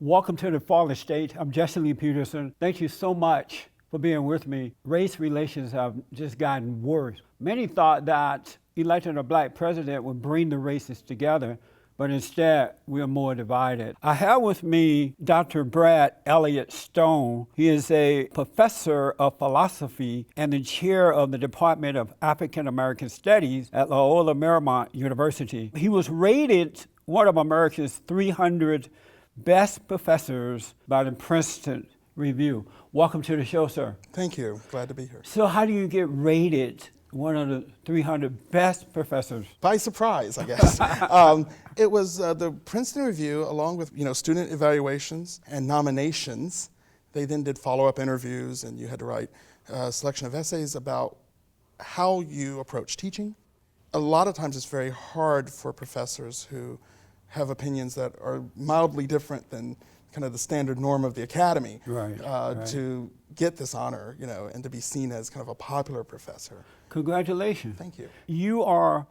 Welcome to the Fallen State. I'm Jesse Lee Peterson. Thank you so much for being with me. Race relations have just gotten worse. Many thought that electing a black president would bring the races together, but instead we're more divided. I have with me Dr. Brad Elliott Stone. He is a professor of philosophy and the chair of the Department of African American Studies at Loyola Marymount University. He was rated one of America's 300 best professors by the Princeton Review. Welcome to the show, sir. Thank you. Glad to be here. So how do you get rated one of the 300 best professors? By surprise, I guess. It was the Princeton Review, along with student evaluations and nominations. They then did follow-up interviews, and you had to write a selection of essays about how you approach teaching. A lot of times it's very hard for professors who have opinions that are mildly different than kind of the standard norm of the academy, Right. to get this honor, and to be seen as kind of a popular professor. Congratulations. Thank you. You are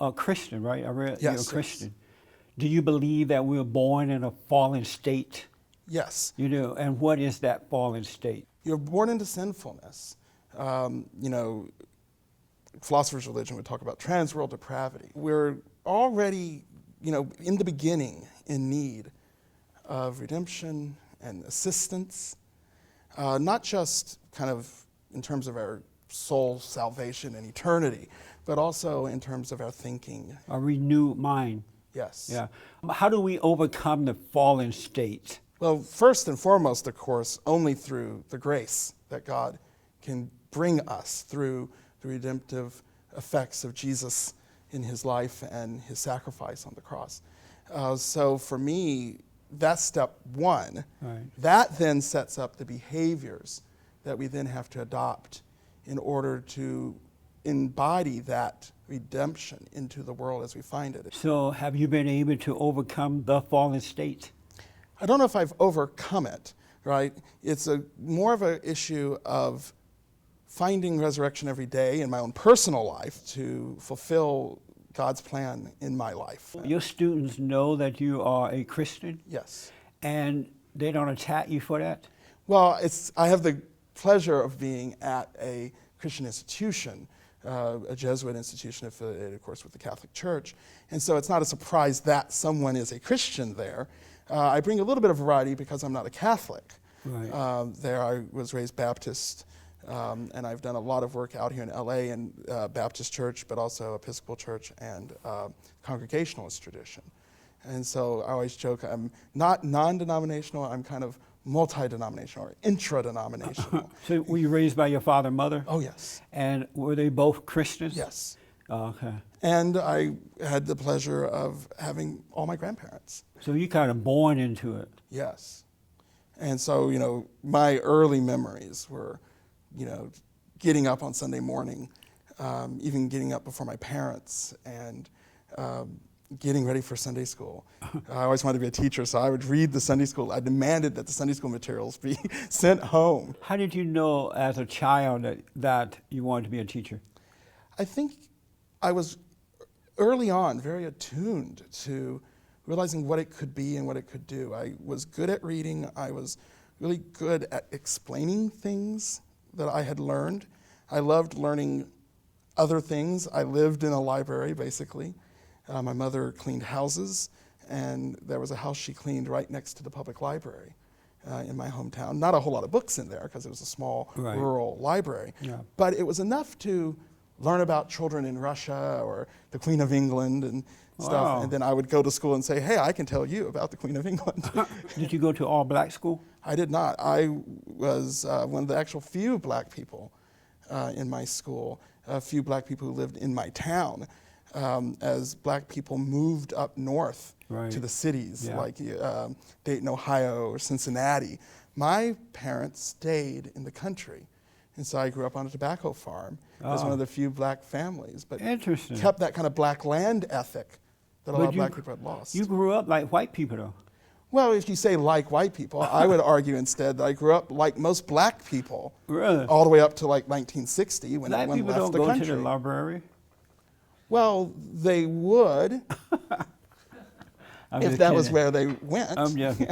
a Christian, right? I read Yes, you're a Christian. yes. Do you believe that we're born in a fallen state? Yes. And what is that fallen state? You're born into sinfulness. Philosophers' religion would talk about transworld depravity. We're already, in the beginning in need of redemption and assistance, not just kind of in terms of our soul salvation and eternity, but also in terms of our thinking. A renewed mind. Yes. Yeah. How do we overcome the fallen state? Well, first and foremost, of course, only through the grace that God can bring us through the redemptive effects of Jesus in his life and his sacrifice on the cross. So for me, that's step one. Right. That then sets up the behaviors that we then have to adopt in order to embody that redemption into the world as we find it. So have you been able to overcome the fallen state? I don't know if I've overcome it, right? It's more of an issue of finding resurrection every day in my own personal life to fulfill God's plan in my life. Your students know that you are a Christian? Yes. And they don't attack you for that? Well, I have the pleasure of being at a Christian institution, a Jesuit institution affiliated, of course, with the Catholic Church. And so it's not a surprise that someone is a Christian there. I bring a little bit of variety because I'm not a Catholic. Right. There I was raised Baptist, and I've done a lot of work out here in LA in Baptist church, but also Episcopal church and Congregationalist tradition. And so I always joke, I'm not non-denominational, I'm kind of multi-denominational or intra-denominational. So were you raised by your father and mother? Oh, yes. And were they both Christians? Yes. Okay. And I had the pleasure of having all my grandparents. So you kind of born into it. Yes. And so, my early memories were, getting up on Sunday morning, even getting up before my parents and getting ready for Sunday school. I always wanted to be a teacher, so I would read the Sunday school. I demanded that the Sunday school materials be sent home. How did you know as a child that you wanted to be a teacher? I think I was early on very attuned to realizing what it could be and what it could do. I was good at reading. I was really good at explaining things that I had learned. I loved learning other things. I lived in a library, basically. My mother cleaned houses, and there was a house she cleaned right next to the public library in my hometown. Not a whole lot of books in there because it was a small Right. rural library, Yeah. but it was enough to learn about children in Russia or the Queen of England and stuff. Wow. And then I would go to school and say, hey, I can tell you about the Queen of England. Did you go to all black school? I did not. I was one of the actual few black people in my school, a few black people who lived in my town. As black people moved up north Right. to the cities Yeah. like Dayton, Ohio, or Cincinnati, my parents stayed in the country. And so I grew up on a tobacco farm as one of the few black families, but Interesting. kept that kind of black land ethic that a lot of you black people had lost. You grew up like white people, though. Well, if you say like white people, I would argue instead that I grew up like most black people, Really? all the way up to like 1960 when Black everyone people left don't the go country. to the library. Well, they would. if that was where they went. I'm joking.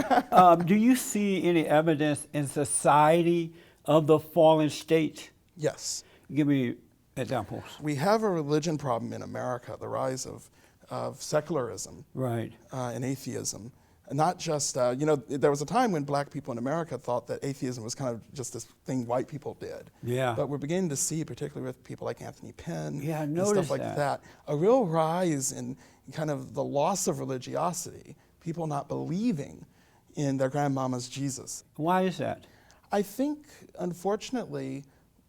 Do you see any evidence in society of the fallen state? Yes. Give me examples. We have a religion problem in America, the rise of secularism Right. And atheism. And not just, there was a time when black people in America thought that atheism was kind of just this thing white people did. Yeah. But we're beginning to see, particularly with people like Anthony Penn Yeah, I and noticed stuff like that, a real rise in kind of the loss of religiosity, people not believing in their grandmama's Jesus. Why is that? I think, unfortunately,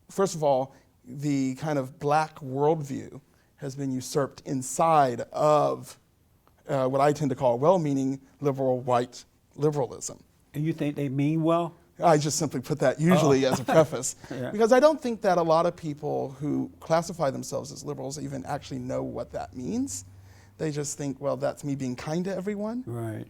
first of all, the kind of black worldview has been usurped inside of what I tend to call well-meaning liberal white liberalism. And you think they mean well? I just simply put that usually as a preface, Yeah. because I don't think that a lot of people who classify themselves as liberals even actually know what that means. They just think, well, that's me being kind to everyone. Right.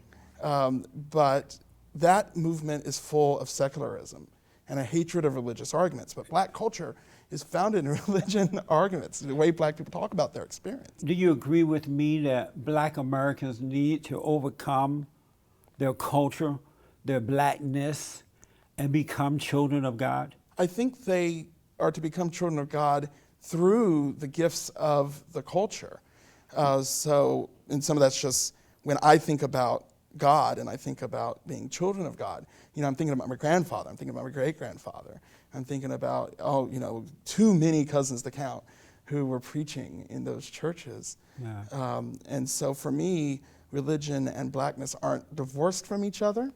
But that movement is full of secularism and a hatred of religious arguments. But black culture is founded in religion arguments, the way black people talk about their experience. Do you agree with me that black Americans need to overcome their culture, their blackness, and become children of God? I think they are to become children of God through the gifts of the culture. And some of that's just when I think about God and I think about being children of God, I'm thinking about my grandfather, I'm thinking about my great-grandfather, I'm thinking about, too many cousins to count who were preaching in those churches. Yeah. And so for me, religion and blackness aren't divorced from each other.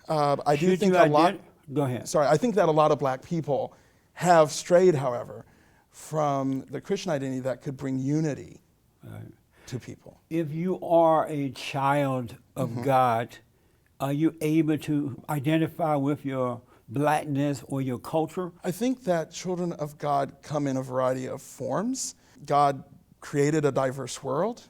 I do think a lot. Go ahead. Sorry, I think that a lot of black people have strayed, however, from the Christian identity that could bring unity to people. If you are a child of God, are you able to identify with your blackness or your culture? I think that children of God come in a variety of forms. God created a diverse world.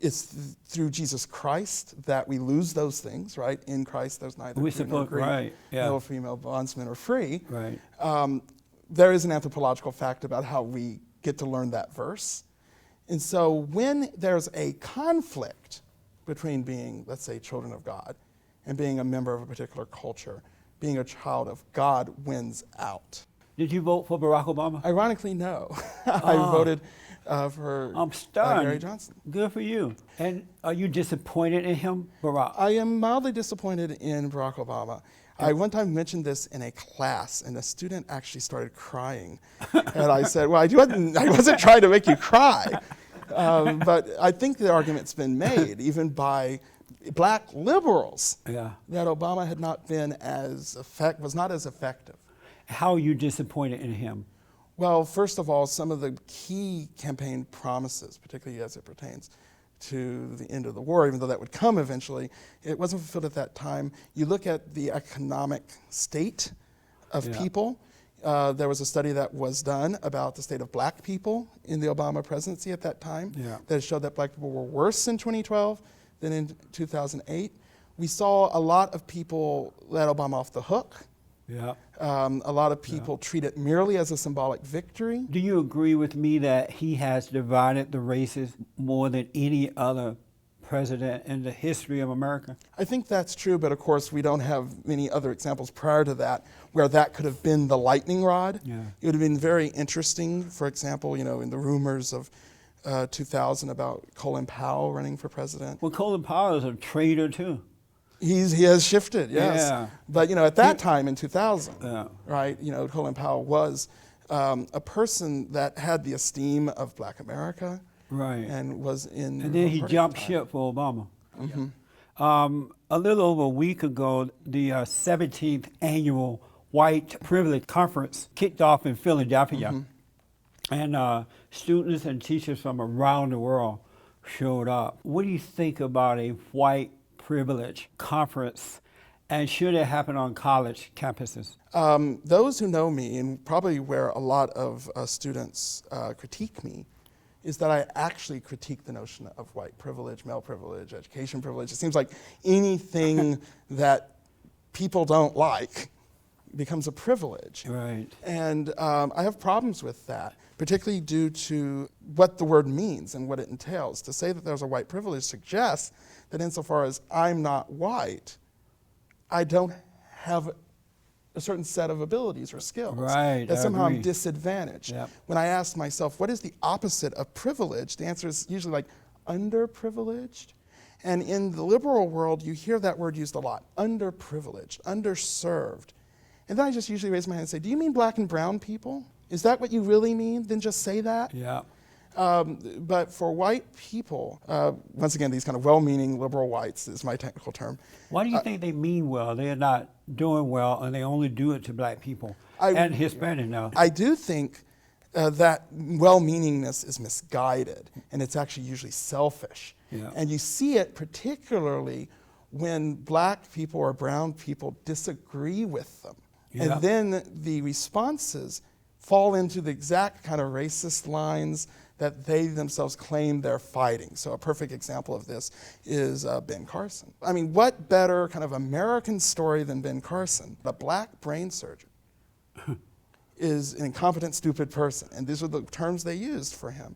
It's through Jesus Christ that we lose those things, right? In Christ, there's neither Jew nor Greek, right, yeah. no female bondsman or free. Right. There is an anthropological fact about how we get to learn that verse. And so when there's a conflict between being, let's say, children of God and being a member of a particular culture, being a child of God wins out. Did you vote for Barack Obama? Ironically, no. I voted for I'm stunned. Gary Johnson. Good for you. And are you disappointed in him, Barack? I am mildly disappointed in Barack Obama. I one time mentioned this in a class, and a student actually started crying. And I said, well, I wasn't trying to make you cry. But I think the argument's been made, even by black liberals, that Obama had not been was not as effective. How are you disappointed in him? Well, first of all, some of the key campaign promises, particularly as it pertains to the end of the war, even though that would come eventually, it wasn't fulfilled at that time. You look at the economic state of people. There was a study that was done about the state of black people in the Obama presidency at that time that showed that black people were worse in 2012 than in 2008. We saw a lot of people let Obama off the hook. A lot of people treat it merely as a symbolic victory. Do you agree with me that he has divided the races more than any other president in the history of America? I think that's true, but of course we don't have many other examples prior to that where that could have been the lightning rod. It would have been very interesting, for example, in the rumors of 2000 about Colin Powell running for president. Well, Colin Powell is a traitor too. He has shifted, yes. But at that time in 2000, right? Colin Powell was a person that had the esteem of Black America, right? And was in. And then he jumped ship for Obama. A little over a week ago, the 17th annual White Privilege Conference kicked off in Philadelphia, and students and teachers from around the world showed up. What do you think about a white privilege conference, and should it happen on college campuses? Those who know me, and probably where a lot of students critique me, is that I actually critique the notion of white privilege, male privilege, education privilege. It seems like anything that people don't like, becomes a privilege. Right. And I have problems with that, particularly due to what the word means and what it entails. To say that there's a white privilege suggests that insofar as I'm not white, I don't have a certain set of abilities or skills. Right, that I somehow I'm agree. disadvantaged. Yep. When I ask myself, what is the opposite of privilege? The answer is usually like underprivileged. And in the liberal world, you hear that word used a lot, underprivileged, underserved. And then I just usually raise my hand and say, do you mean black and brown people? Is that what you really mean? Then just say that. Yeah. But for white people, once again, these kind of well-meaning liberal whites is my technical term. Why do you think they mean well? They're not doing well, and they only do it to black people and Hispanic now. I do think that well-meaningness is misguided, and it's actually usually selfish. Yeah. And you see it particularly when black people or brown people disagree with them. Yeah. And then the responses fall into the exact kind of racist lines that they themselves claim they're fighting. So a perfect example of this is Ben Carson. I mean, what better kind of American story than Ben Carson? A black brain surgeon is an incompetent, stupid person. And these are the terms they used for him.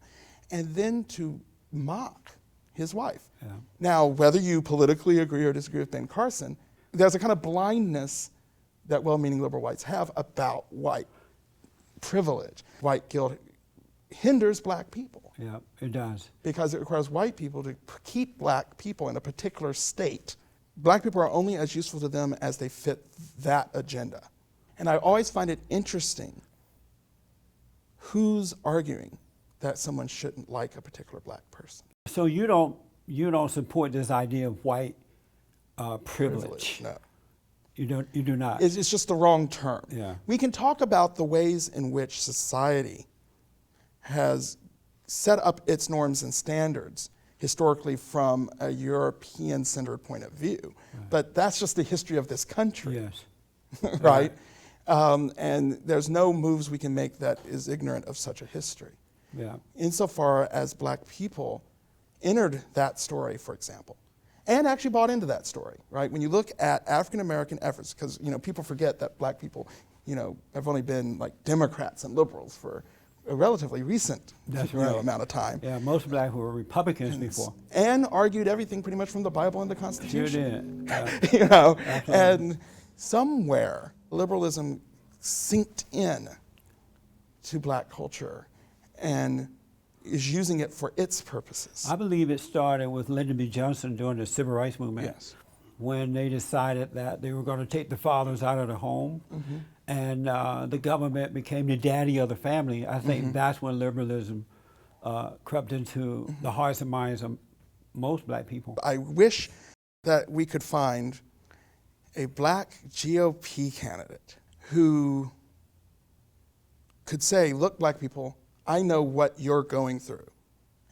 And then to mock his wife. Yeah. Now, whether you politically agree or disagree with Ben Carson, there's a kind of blindness that well-meaning liberal whites have about white privilege. White guilt hinders black people. Yeah, it does. Because it requires white people to keep black people in a particular state. Black people are only as useful to them as they fit that agenda. And I always find it interesting who's arguing that someone shouldn't like a particular black person. So you don't support this idea of white privilege. No. You do not. It's just the wrong term. Yeah. We can talk about the ways in which society has set up its norms and standards historically from a European-centered point of view. Right. But that's just the history of this country. Yes. Right? And there's no moves we can make that is ignorant of such a history. Yeah. Insofar as black people entered that story, for example, and actually bought into that story, right? When you look at African-American efforts, because people forget that black people, have only been like Democrats and liberals for a relatively recent amount of time. Yeah, most black were Republicans before. And argued everything pretty much from the Bible and the Constitution. Sure did. And somewhere liberalism sinked in to black culture and is using it for its purposes. I believe it started with Lyndon B. Johnson during the Civil Rights Movement. Yes. When they decided that they were going to take the fathers out of the home, mm-hmm. and the government became the daddy of the family. I think mm-hmm. that's when liberalism crept into mm-hmm. the hearts and minds of most black people. I wish that we could find a black GOP candidate who could say, look, black people, I know what you're going through,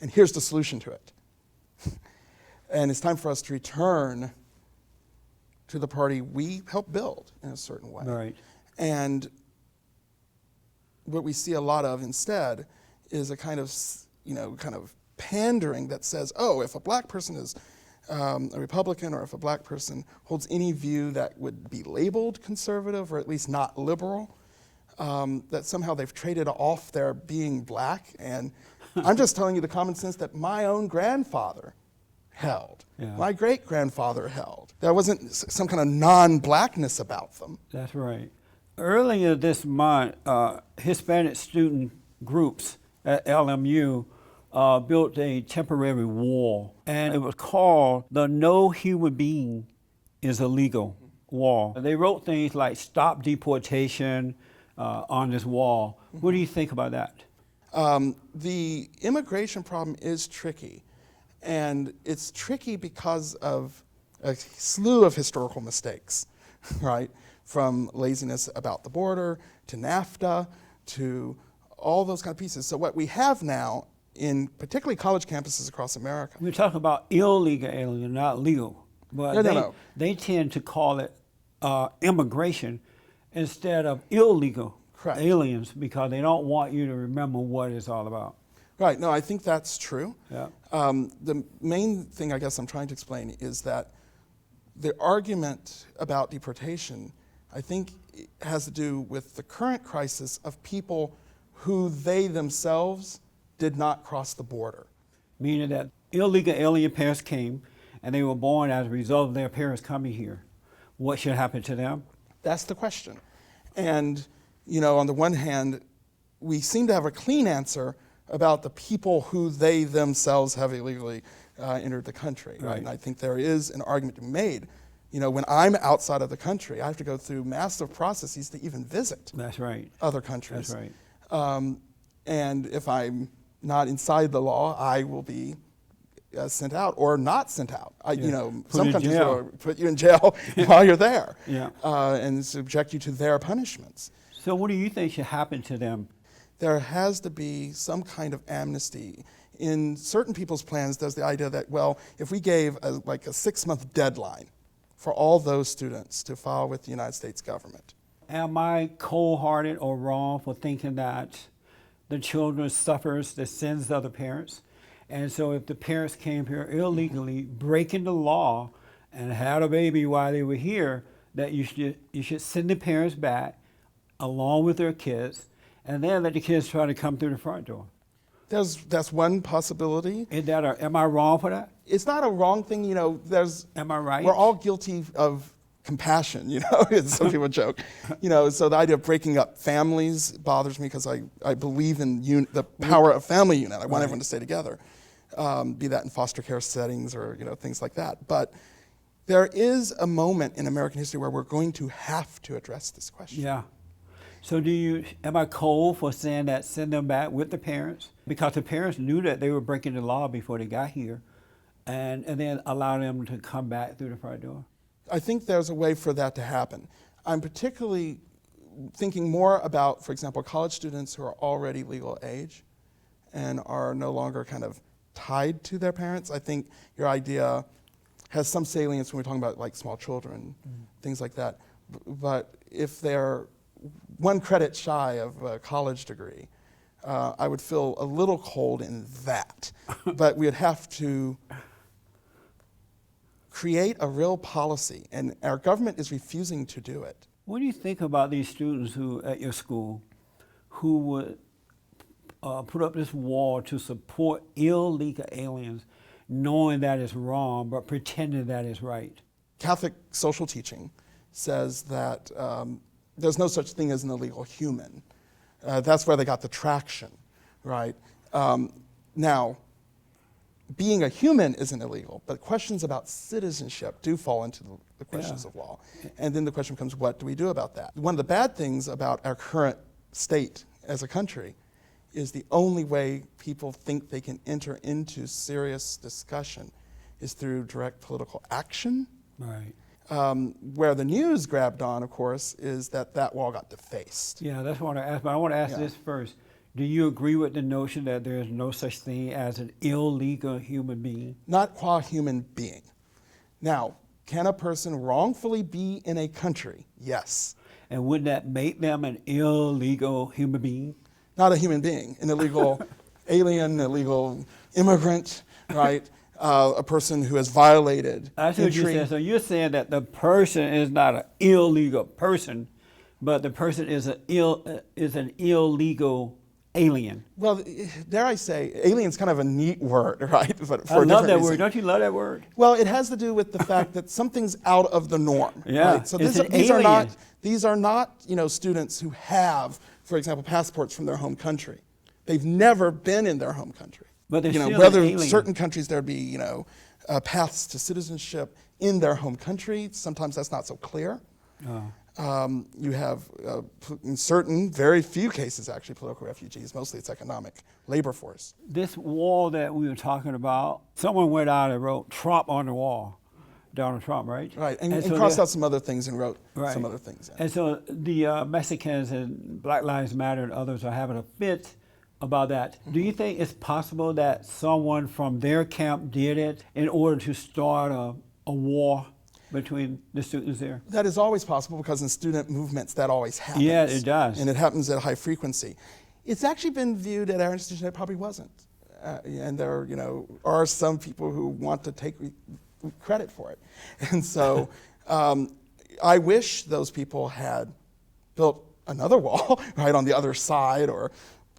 and here's the solution to it. And it's time for us to return to the party we helped build in a certain way. Right. And what we see a lot of instead is a kind of pandering that says, oh, if a black person is a Republican, or if a black person holds any view that would be labeled conservative or at least not liberal, that somehow they've traded off their being black. And I'm just telling you the common sense that my own grandfather held, my great-grandfather held. There wasn't some kind of non-blackness about them. That's right. Earlier this month, Hispanic student groups at LMU built a temporary wall, and it was called the No Human Being is Illegal wall. They wrote things like "Stop Deportation" on this wall. What do you think about that? The immigration problem is tricky, and it's tricky because of a slew of historical mistakes, right? From laziness about the border to NAFTA to all those kind of pieces. So what we have now in particularly college campuses across America. We're talking about illegal alien, not legal. But they tend to call it immigration instead of illegal aliens because they don't want you to remember what it's all about. Right, no, I think that's true. Yeah. The main thing I guess I'm trying to explain is that the argument about deportation I think it has to do with the current crisis of people who they themselves did not cross the border. Meaning that illegal alien parents came and they were born as a result of their parents coming here. What should happen to them? That's the question. And, you know, on the one hand, we seem to have a clean answer about the people who they themselves have illegally entered the country. Right? And I think there is an argument to be made. You know, when I'm outside of the country, I have to go through massive processes to even visit That's right. other countries. That's right. And if I'm not inside the law, I will be sent out or not sent out. You know, some countries will put you in jail while you're there, and subject you to their punishments. So what do you think should happen to them? There has to be some kind of amnesty. In certain people's plans, there's the idea that, well, if we gave like a 6-month deadline for all those students to file with the United States government. Am I cold-hearted or wrong for thinking that the children suffers the sins of the parents? And so if the parents came here illegally, breaking the law, and had a baby while they were here, that you should send the parents back along with their kids, and then let the kids try to come through the front door. That's one possibility. Am I wrong for that? It's not a wrong thing, you know. Am I right? We're all guilty of compassion, you know, as some people joke. You know, so the idea of breaking up families bothers me because I believe in the power of family unit. I want everyone to stay together, be that in foster care settings or, you know, things like that. But there is a moment in American history where we're going to have to address this question. Yeah. So am I cold for saying that send them back with the parents? Because the parents knew that they were breaking the law before they got here, and then allow them to come back through the front door? I think there's a way for that to happen. I'm particularly thinking more about, for example, college students who are already legal age and are no longer kind of tied to their parents. I think your idea has some salience when we're talking about like small children, things like that. But if they're one credit shy of a college degree, I would feel a little cold in that. But we would have to create a real policy, and our government is refusing to do it. What do you think about these students who at your school who would put up this wall to support illegal aliens, knowing that is wrong, but pretending that is right? Catholic social teaching says that there's no such thing as an illegal human. That's where they got the traction, right? Now, being a human isn't illegal, but questions about citizenship do fall into the questions of law. And then the question becomes, what do we do about that? One of the bad things about our current state as a country is the only way people think they can enter into serious discussion is through direct political action. Right. Where the news grabbed on, of course, is that wall got defaced. Yeah, that's what I want to ask, but I want to ask this first. Do you agree with the notion that there is no such thing as an illegal human being? Not qua human being. Now, can a person wrongfully be in a country? Yes. And would that make them an illegal human being? Not a human being, an illegal alien, illegal immigrant, right? A person who has violated That's what you said. So you're saying that the person is not an illegal person, but the person is an illegal alien. Well, dare I say, alien's kind of a neat word, right? But I love that word. Don't you love that word? Well, it has to do with the fact that something's out of the norm. Yeah. Right? So It's these are not students who have, for example, passports from their home country. They've never been in their home country. But they're still whether an alien. Certain countries there'd be paths to citizenship in their home country. Sometimes that's not so clear. You have, in certain, very few cases actually, political refugees. Mostly it's economic labor force. This wall that we were talking about, someone went out and wrote Trump on the wall. Donald Trump, right? Right, and so crossed out some other things and wrote some other things. Yeah. And so the Mexicans and Black Lives Matter and others are having a fit about that. Do you think it's possible that someone from their camp did it in order to start a war between the students there? That is always possible because in student movements that always happens. Yeah, it does. And it happens at a high frequency. It's actually been viewed at our institution that it probably wasn't. And there are some people who want to take credit for it. And so I wish those people had built another wall right on the other side or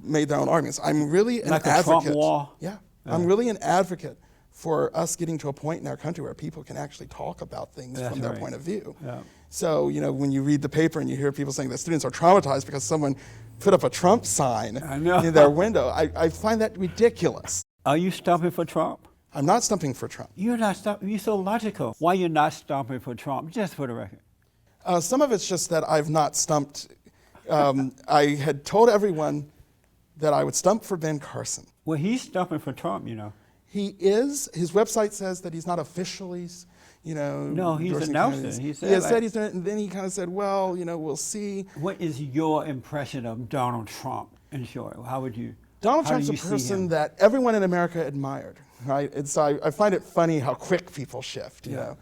made their own arguments. I'm really an like advocate. a Trump wall? Yeah. I'm really an advocate for us getting to a point in our country where people can actually talk about things That's from their right. point of view. Yeah. So, when you read the paper and you hear people saying that students are traumatized because someone put up a Trump sign in their window, I find that ridiculous. Are you stumping for Trump? I'm not stumping for Trump. You're not stumping. You're so logical. Why you're not stumping for Trump? Just for the record. Some of it's just that I've not stumped. I had told everyone that I would stump for Ben Carson. Well, he's stumping for Trump, He is. His website says that he's not officially, No, he's endorsing announced candidates. it. He said, He has said he's doing it, and then he kind of said, well, we'll see. What is your impression of Donald Trump, in short? How would you? Donald how do Trump's a you see person him? that everyone in America admired, right? And so I find it funny how quick people shift, you know.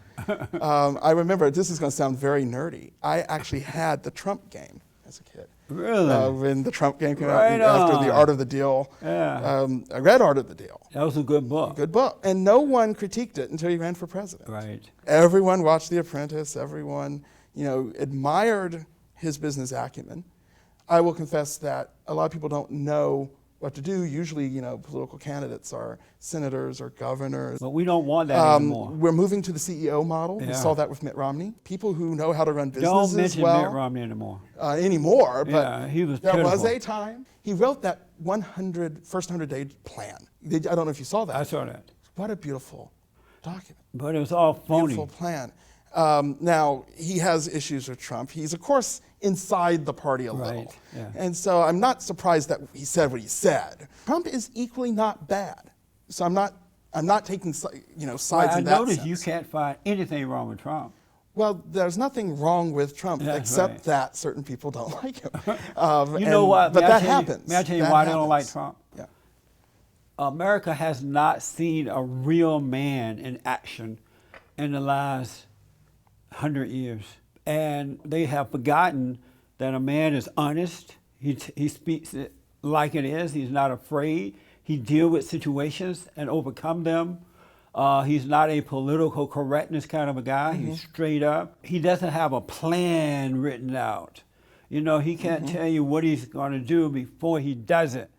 I remember, this is going to sound very nerdy, I actually had the Trump game as a kid. Really? When the Trump game came Right out, after on. The Art of the Deal. Yeah. I read Art of the Deal. That was a good book. Good book. And no one critiqued it until he ran for president. Right. Everyone watched The Apprentice. Everyone, admired his business acumen. I will confess that a lot of people don't know what to do. Usually, political candidates are senators or governors. But we don't want that anymore. We're moving to the CEO model. We Yeah. saw that with Mitt Romney. People who know how to run Don't businesses mention well. Mitt Romney anymore. Anymore, but Yeah, he was there was pitiful. a time. He wrote that first 100-day plan. I don't know if you saw that. I saw that. What a beautiful document. But it was all phony. Beautiful plan. Now, he has issues with Trump. He's, of course, inside the party a little. Right, yeah. And so I'm not surprised that he said what he said. Trump is equally not bad. So I'm not taking sides Well, I in that noticed sense. you can't find anything wrong with Trump. Well, there's nothing wrong with Trump That's except right. that certain people don't like him. You know what? But May I that tell you- happens. May I tell you That why they don't like happens. Trump? Yeah. America has not seen a real man in action in the last 100 years. And they have forgotten that a man is honest. He speaks it like it is. He's not afraid. He deals with situations and overcome them. He's not a political correctness kind of a guy. He's straight up. He doesn't have a plan written out. He can't tell you what he's going to do before he does it.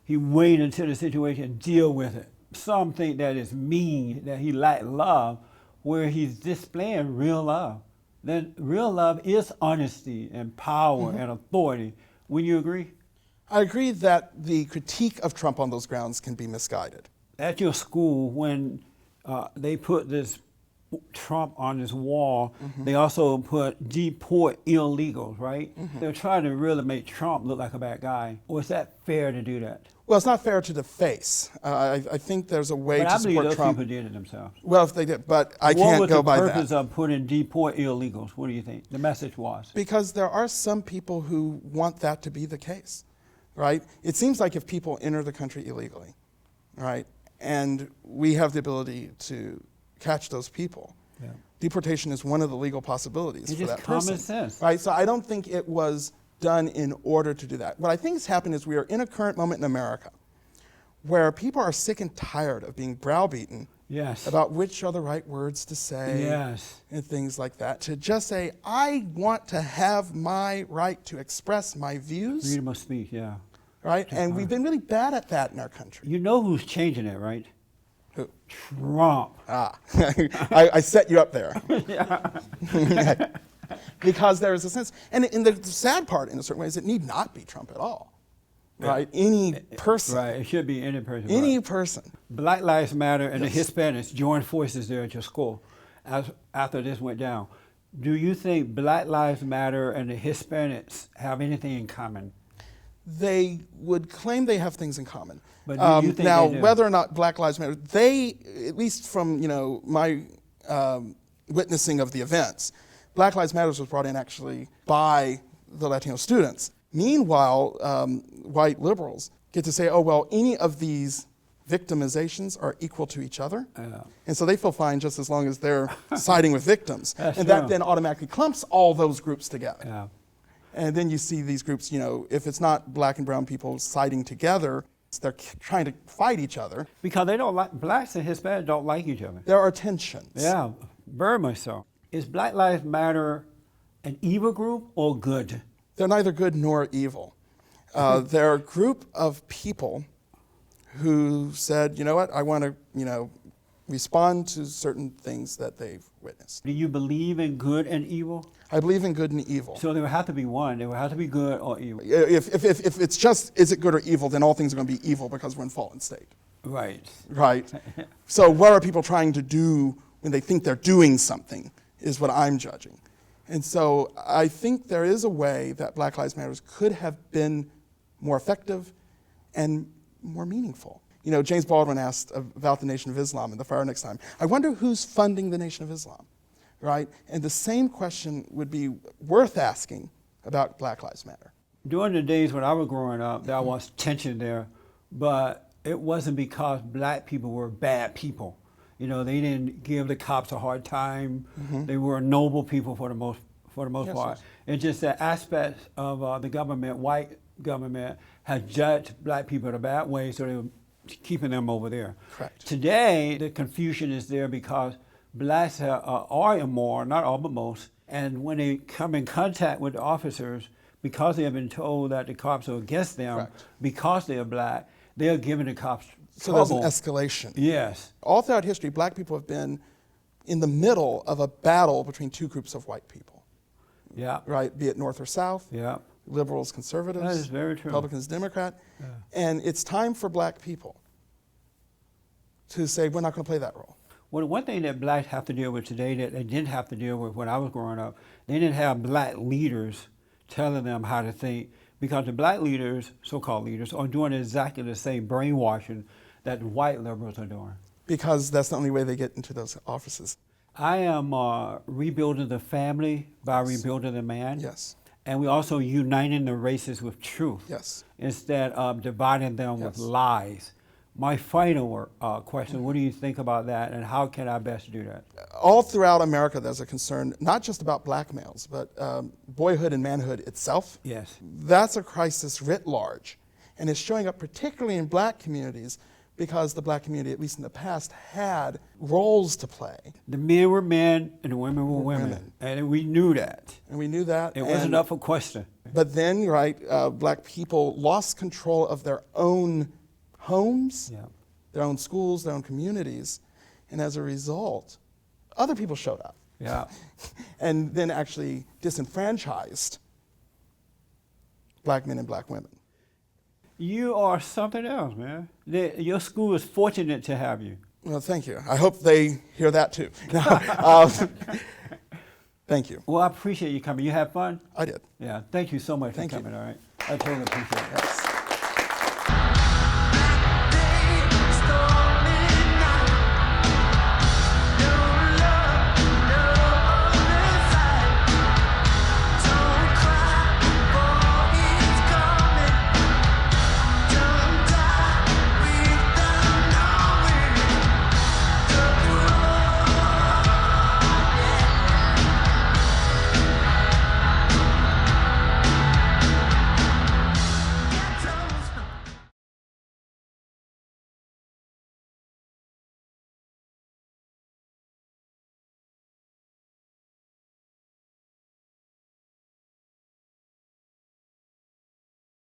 He waits until the situation and deal with it. Some think that is mean, that he lacks love, where he's displaying real love. Then real love is honesty and power and authority. Wouldn't you agree? I agree that the critique of Trump on those grounds can be misguided. At your school, when they put this Trump on this wall, they also put deport illegals, right? They're trying to really make Trump look like a bad guy. Or is that fair to do that? Well, it's not fair to the face. I think there's a way But to I believe support those Trump. people did it themselves. Well, if they did, but I What can't was go the by purpose that. of putting deport illegals? What do you think the message was? Because there are some people who want that to be the case, right? It seems like if people enter the country illegally, right, and we have the ability to catch those people, Yeah. deportation is one of the legal possibilities It's for just that person. common sense. Right? So I don't think it was done in order to do that. What I think has happened is we are in a current moment in America where people are sick and tired of being browbeaten Yes. about which are the right words to say Yes. and things like that. To just say, I want to have my right to express my views, Freedom of speech, yeah. right? And we've been really bad at that in our country. You know who's changing it, right? Who? Trump. I set you up there. Because there is a sense, and the sad part in a certain way is it need not be Trump at all, right? Any person. Right, it should be any person. Any right. person. Black Lives Matter and Yes. the Hispanics joined forces there at your school after this went down. Do you think Black Lives Matter and the Hispanics have anything in common? They would claim they have things in common. But do you think now, they do? whether or not Black Lives Matter, they, at least from my witnessing of the events, Black Lives Matter was brought in actually by the Latino students. Meanwhile, white liberals get to say, oh, well, any of these victimizations are equal to each other. And so they feel fine just as long as they're siding with victims. That's and that true. then automatically clumps all those groups together. Yeah. And then you see these groups, if it's not black and brown people siding together, they're trying to fight each other. Because they don't like, blacks and Hispanics don't like each other. There are tensions. Yeah, very much so. Is Black Lives Matter an evil group or good? They're neither good nor evil. They're a group of people who said, you know what, I want to, respond to certain things that they've witnessed. Do you believe in good and evil? I believe in good and evil. So there would have to be one. There would have to be good or evil. If it's just, is it good or evil, then all things are going to be evil because we're in fallen state. Right. Right. So what are people trying to do when they think they're doing something is what I'm judging. And so I think there is a way that Black Lives Matter could have been more effective and more meaningful. James Baldwin asked about the Nation of Islam in The Fire Next Time. I wonder who's funding the Nation of Islam, right? And the same question would be worth asking about Black Lives Matter. During the days when I was growing up, there was tension there, but it wasn't because black people were bad people. They didn't give the cops a hard time. Mm-hmm. They were noble people for the most part. Yes. It's just that aspect of the government, white government, has judged black people in a bad way, so they were keeping them over there. Correct. Today, the confusion is there because blacks are immoral, not all but most, and when they come in contact with the officers, because they have been told that the cops are against them, correct, because they are black, they are giving the cops trouble. So there's an escalation. Yes. All throughout history, black people have been in the middle of a battle between two groups of white people. Yeah. Right, be it North or South. Yeah. Liberals, conservatives. That is very true. Republicans, Democrat. Yeah. And it's time for black people to say, we're not going to play that role. Well, one thing that blacks have to deal with today that they didn't have to deal with when I was growing up, they didn't have black leaders telling them how to think, because the black leaders, so-called leaders, are doing exactly the same brainwashing that the white liberals are doing. Because that's the only way they get into those offices. I am rebuilding the family by rebuilding the man. Yes. And we're also uniting the races with truth. Yes. Instead of dividing them with lies. My final question, what do you think about that, and how can I best do that? All throughout America, there's a concern, not just about black males, but boyhood and manhood itself. Yes. That's a crisis writ large, and it's showing up particularly in black communities because the black community, at least in the past, had roles to play. The men were men and the women were women. And we knew that. And we knew that. It wasn't up for question. But then, black people lost control of their own homes, their own schools, their own communities, and as a result, other people showed up. Yeah. And then actually disenfranchised black men and black women. You are something else, man. Your school is fortunate to have you. Well, thank you. I hope they hear that too. Thank you. Well, I appreciate you coming. You had fun? I did. Yeah. Thank you so much for coming, all right? I totally appreciate it. Yes.